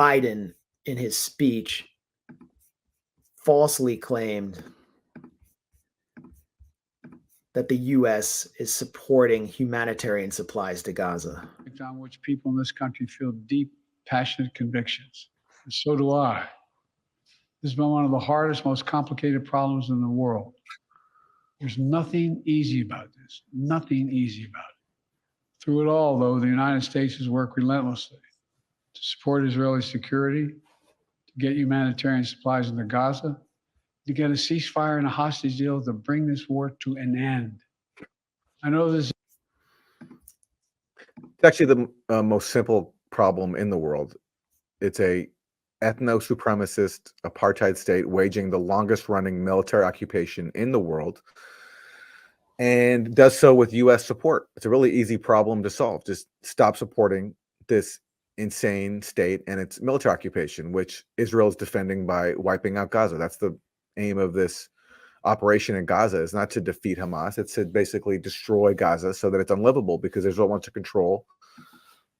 Biden, in his speech, falsely claimed that the U.S. is supporting humanitarian supplies to Gaza. On which people in this country feel deep, passionate convictions. And so do I. This has been one of the hardest, most complicated problems in the world. There's nothing easy about this, nothing easy about it. Through it all, though, the United States has worked relentlessly to support Israeli security, to get humanitarian supplies into Gaza, to get a ceasefire and a hostage deal to bring this war to an end. I know this. It's actually the most simple problem in the world. It's a ethno-supremacist apartheid state waging the longest-running military occupation in the world, and does so with U.S. support. It's a really easy problem to solve. Just stop supporting this insane state and its military occupation, which Israel is defending by wiping out Gaza. That's the aim of this operation in Gaza, is not to defeat Hamas. It's to basically destroy Gaza so that it's unlivable, because Israel wants to control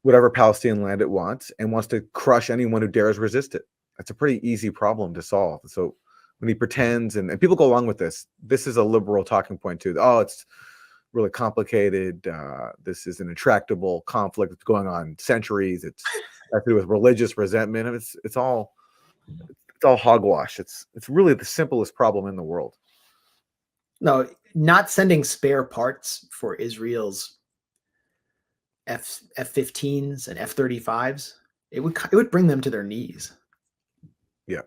whatever Palestinian land it wants and wants to crush anyone who dares resist it. That's a pretty easy problem to solve. So when he pretends, and people go along with this is a liberal talking point too. Oh, it's really complicated. This is an intractable conflict that's going on centuries. It's got to do with religious resentment. It's all hogwash. It's really the simplest problem in the world. No, not sending spare parts for Israel's F-15s and F-35s, it would bring them to their knees. Yeah.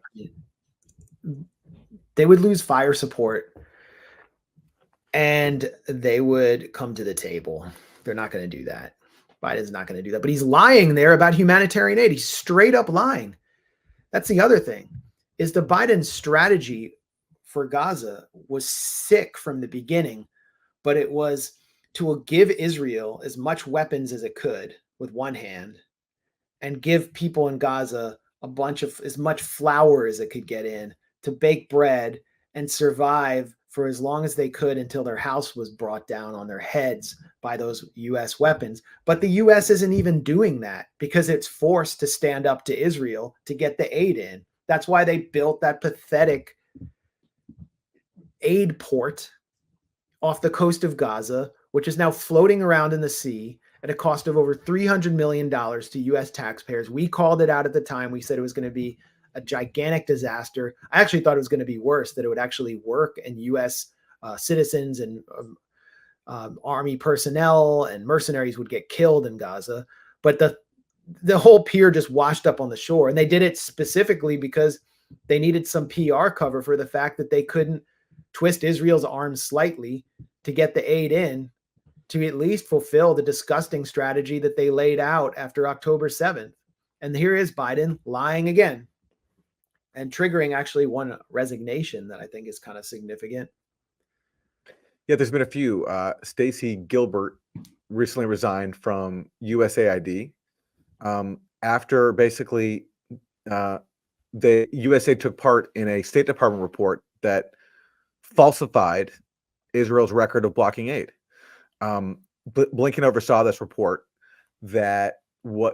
They would lose fire support and they would come to the table. They're not going to do that. Biden's not going to do that. But he's lying there about humanitarian aid. He's straight up lying. That's the other thing, is the Biden strategy for Gaza was sick from the beginning, but it was to give Israel as much weapons as it could with one hand and give people in Gaza as much flour as it could get in to bake bread and survive for as long as they could until their house was brought down on their heads by those U.S. weapons. But the U.S. isn't even doing that because it's forced to stand up to Israel to get the aid in. That's why they built that pathetic aid port off the coast of Gaza, which is now floating around in the sea at a cost of over $300 million to U.S. taxpayers. We called it out at the time. We said it was going to be a gigantic disaster. I actually thought it was going to be worse, that it would actually work and U.S. Citizens and army personnel and mercenaries would get killed in Gaza. But the whole pier just washed up on the shore. And they did it specifically because they needed some PR cover for the fact that they couldn't twist Israel's arms slightly to get the aid in, to at least fulfill the disgusting strategy that they laid out after October 7th. And here is Biden lying again and triggering actually one resignation that I think is kind of significant. Yeah, there's been a few. Stacy Gilbert recently resigned from USAID after basically the USA took part in a State Department report that falsified Israel's record of blocking aid. Blinken oversaw this report that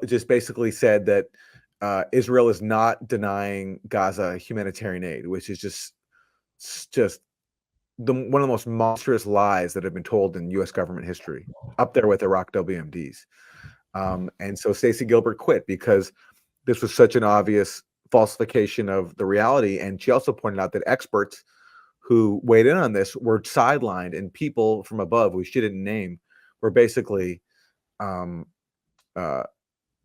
just basically said that Israel is not denying Gaza humanitarian aid, which is just one of the most monstrous lies that have been told in U.S. government history, up there with Iraq WMDs. And so Stacy Gilbert quit because this was such an obvious falsification of the reality. And she also pointed out that experts who weighed in on this were sidelined, and people from above, who she didn't name, were basically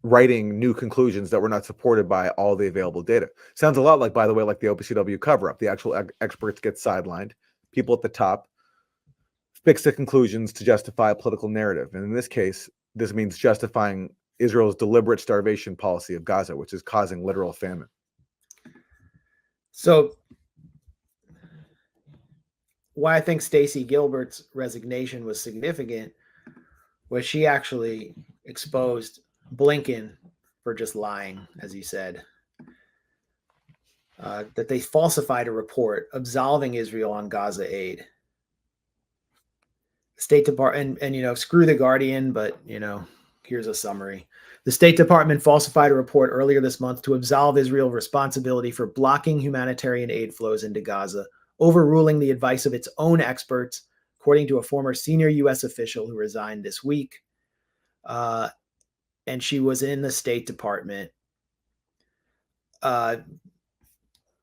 writing new conclusions that were not supported by all the available data. Sounds a lot like, by the way, like the OPCW cover-up. The actual experts get sidelined. People at the top fix the conclusions to justify a political narrative. And in this case, this means justifying Israel's deliberate starvation policy of Gaza, which is causing literal famine. So why I think Stacy Gilbert's resignation was significant was she actually exposed Blinken for just lying, as he said, that they falsified a report absolving Israel on Gaza aid. State Department, and screw the Guardian, but Here's a summary. The State Department falsified a report earlier this month to absolve Israel of responsibility for blocking humanitarian aid flows into Gaza, overruling the advice of its own experts, according to a former senior U.S. official who resigned this week. And she was in the State Department.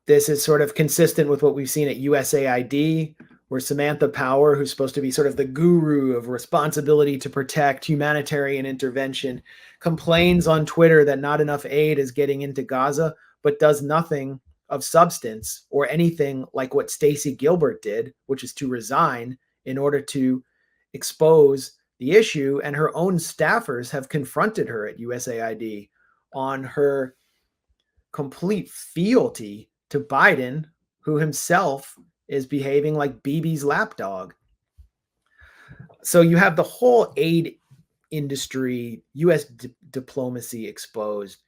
This is sort of consistent with what we've seen at USAID, where Samantha Power, who's supposed to be sort of the guru of responsibility to protect humanitarian intervention, complains on Twitter that not enough aid is getting into Gaza, but does nothing of substance or anything like what Stacy Gilbert did, which is to resign in order to expose the issue. And her own staffers have confronted her at USAID on her complete fealty to Biden, who himself is behaving like Bibi's lapdog. So you have the whole aid industry, U.S. diplomacy exposed,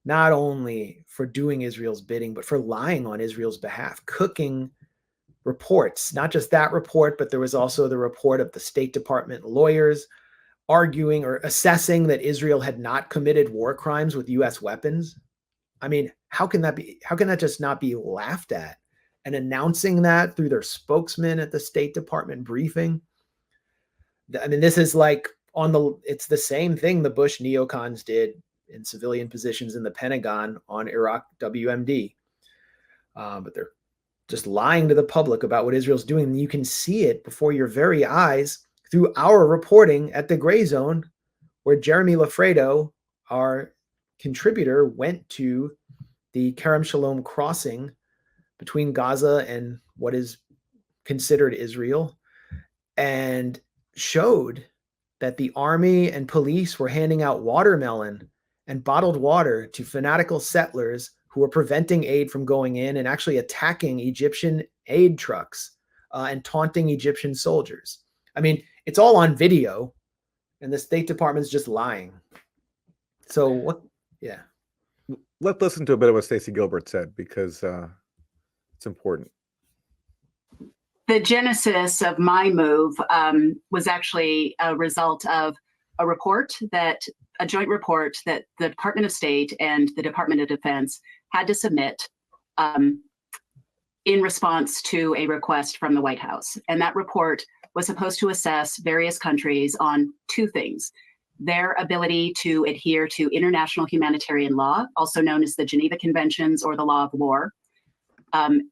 not only for doing Israel's bidding, but for lying on Israel's behalf, cooking reports. Not just that report, but there was also the report of the State Department lawyers arguing or assessing that Israel had not committed war crimes with U.S. weapons. I mean, how can that be? How can that just not be laughed at? And announcing that through their spokesman at the State Department briefing. I mean, this is like it's the same thing the Bush neocons did in civilian positions in the Pentagon on Iraq WMD. But they're just lying to the public about what Israel's doing. And you can see it before your very eyes through our reporting at the Grayzone, where Jeremy Lafredo, our contributor, went to the Kerem Shalom crossing between Gaza and what is considered Israel, and showed that the army and police were handing out watermelon and bottled water to fanatical settlers who were preventing aid from going in and actually attacking Egyptian aid trucks and taunting Egyptian soldiers. I mean, it's all on video, and the State Department's just lying. So what? Yeah. Let's listen to a bit of what Stacy Gilbert said, because it's important. The genesis of my move was actually a result of a joint report that the Department of State and the Department of Defense had to submit in response to a request from the White House. And that report was supposed to assess various countries on two things: their ability to adhere to international humanitarian law, also known as the Geneva Conventions or the law of war, and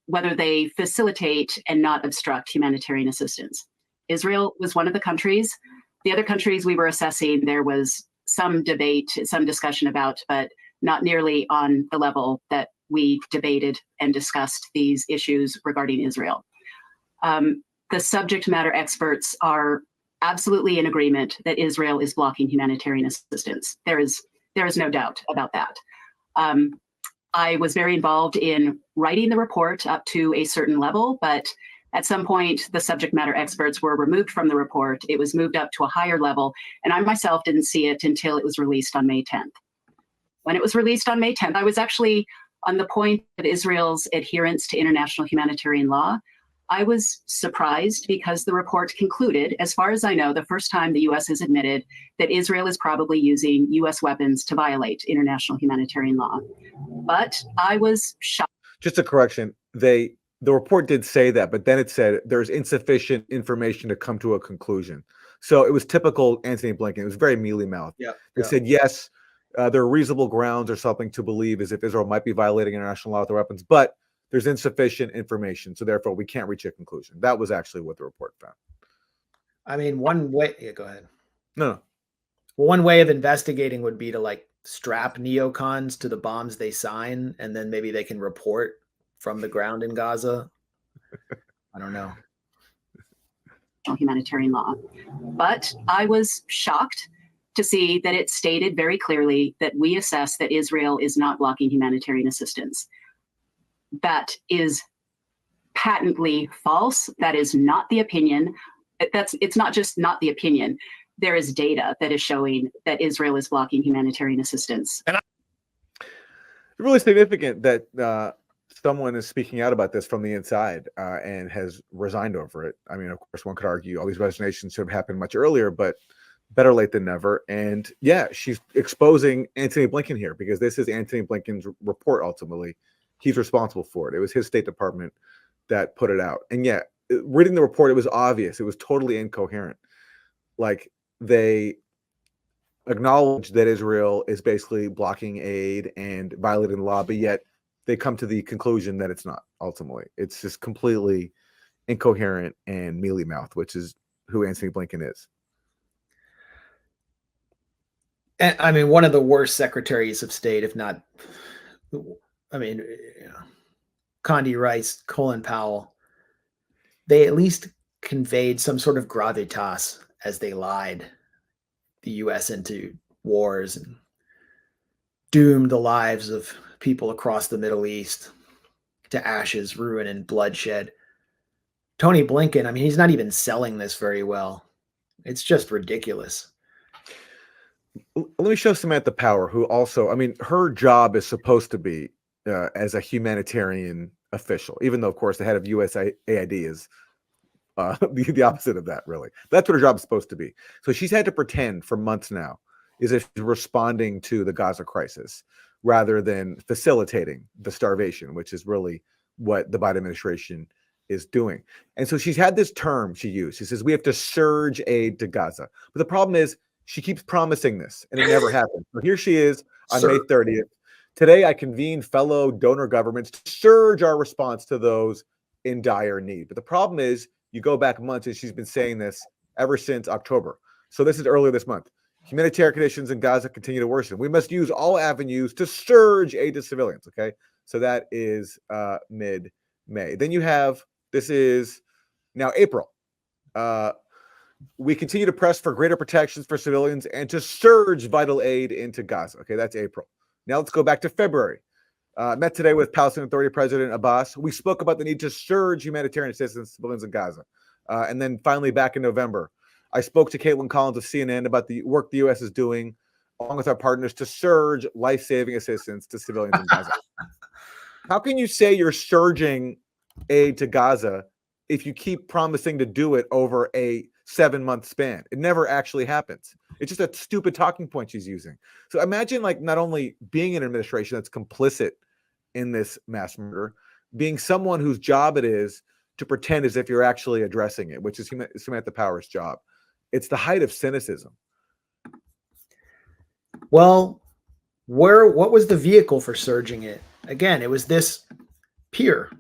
whether they facilitate and not obstruct humanitarian assistance. Israel was one of the countries. The other countries we were assessing, there was some debate, some discussion about, but not nearly on the level that we debated and discussed these issues regarding Israel. The subject matter experts are absolutely in agreement that Israel is blocking humanitarian assistance. There is no doubt about that. I was very involved in writing the report up to a certain level, but at some point, the subject matter experts were removed from the report. It was moved up to a higher level, and I myself didn't see it until it was released on May 10th. When it was released on May 10th, I was actually on the point of Israel's adherence to international humanitarian law. I was surprised because the report concluded, as far as I know, the first time the U.S. has admitted that Israel is probably using U.S. weapons to violate international humanitarian law. But I was shocked. Just a correction. The report did say that, but then it said there's insufficient information to come to a conclusion. So it was typical Anthony Blinken. It was very mealy-mouthed. They said, yes, there are reasonable grounds or something to believe as if Israel might be violating international law with their weapons, but there's insufficient information, so therefore we can't reach a conclusion. That was actually what the report found. I mean, one way. Yeah, go ahead. No. Well, one way of investigating would be to strap neocons to the bombs they sign, and then maybe they can report from the ground in Gaza. I don't know. Humanitarian law. But I was shocked to see that it stated very clearly that we assess that Israel is not blocking humanitarian assistance. That is patently false. That is not the opinion. It's not just not the opinion. There is data that is showing that Israel is blocking humanitarian assistance. And it's really significant that someone is speaking out about this from the inside and has resigned over it. I mean, of course, one could argue all these resignations should have happened much earlier, but better late than never. And yeah, she's exposing Antony Blinken here because this is Antony Blinken's report. Ultimately, he's responsible for it. It was his State Department that put it out. And yeah, reading the report, it was obvious. It was totally incoherent. Like, they acknowledge that Israel is basically blocking aid and violating the law, but yet they come to the conclusion that it's not. Ultimately, it's just completely incoherent and mealy mouthed, which is who Antony Blinken is. And I mean, one of the worst secretaries of state, if not, I mean, you know, Condi Rice, Colin Powell, they at least conveyed some sort of gravitas as they lied the U.S. into wars and doomed the lives of people across the Middle East to ashes, ruin, and bloodshed. Tony Blinken, I mean, he's not even selling this very well. It's just ridiculous. Let me show Samantha Power, who also, I mean, her job is supposed to be as a humanitarian official, even though, of course, the head of USAID is the opposite of that, really. That's what her job is supposed to be. So she's had to pretend for months now as if she's responding to the Gaza crisis rather than facilitating the starvation, which is really what the Biden administration is doing. And so she's had this term she used. She says, we have to surge aid to Gaza. But the problem is she keeps promising this, and it never happens. So here she is on May 30th. Today, I convene fellow donor governments to surge our response to those in dire need. But the problem is, you go back months, and she's been saying this ever since October. So this is earlier this month. Humanitarian conditions in Gaza continue to worsen. We must use all avenues to surge aid to civilians, okay? So that is mid-May. Then you have, this is now April. We continue to press for greater protections for civilians and to surge vital aid into Gaza. Okay, that's April. Now let's go back to February. Met today with Palestinian Authority President Abbas. We spoke about the need to surge humanitarian assistance to civilians in Gaza. And then finally back in November, I spoke to Caitlin Collins of CNN about the work the U.S. is doing, along with our partners, to surge life-saving assistance to civilians in Gaza. How can you say you're surging aid to Gaza if you keep promising to do it over a 7-month span? It never actually happens. It's just a stupid talking point she's using. So imagine, like, not only being an administration that's complicit in this mass murder, being someone whose job it is to pretend as if you're actually addressing it, which is Samantha Power's job. It's the height of cynicism. Well, what was the vehicle for surging it? Again, it was this pier.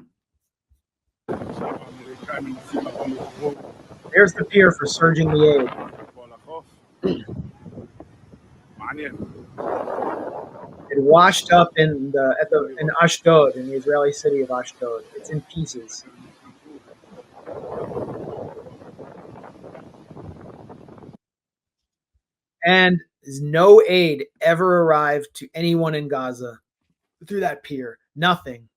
There's the pier for surging the aid. It washed up in Ashdod, in the Israeli city of Ashdod. It's in pieces. And no aid ever arrived to anyone in Gaza through that pier. Nothing.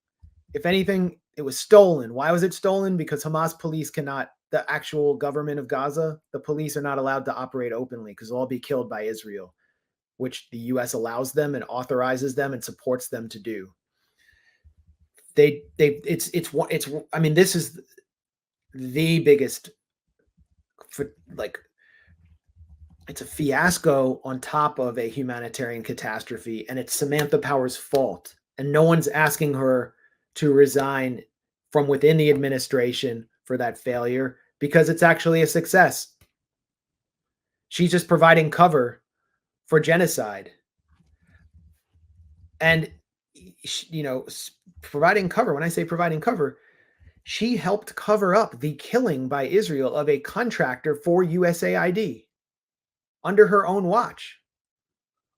If anything, it was stolen. Why was it stolen? Because Hamas police cannot, the actual government of Gaza, the police are not allowed to operate openly because they'll all be killed by Israel, which the U.S. allows them and authorizes them and supports them to do. I mean, this is the biggest, it's a fiasco on top of a humanitarian catastrophe, and it's Samantha Power's fault. And no one's asking her to resign from within the administration for that failure because it's actually a success. She's just providing cover for genocide. And, you know, providing cover, when I say providing cover, she helped cover up the killing by Israel of a contractor for USAID under her own watch,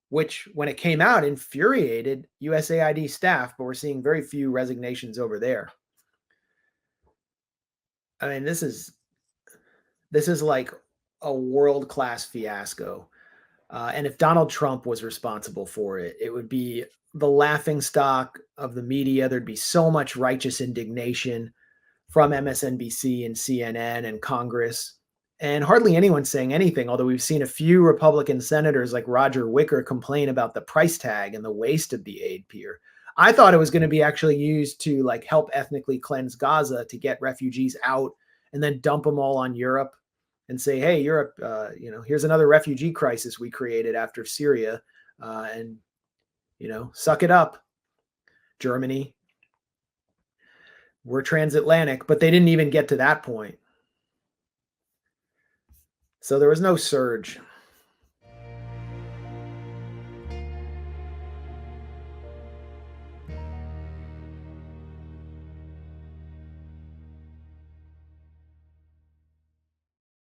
which, when it came out, infuriated USAID staff, but we're seeing very few resignations over there. I mean, this is like a world-class fiasco. And if Donald Trump was responsible for it, it would be the laughingstock of the media. There'd be so much righteous indignation from MSNBC and CNN and Congress, and hardly anyone saying anything, although we've seen a few Republican senators like Roger Wicker complain about the price tag and the waste of the aid pier. I thought it was going to be actually used to, like, help ethnically cleanse Gaza to get refugees out and then dump them all on Europe and say, hey, Europe, here's another refugee crisis we created after Syria, and, suck it up, Germany. We're transatlantic, but they didn't even get to that point. So there was no surge.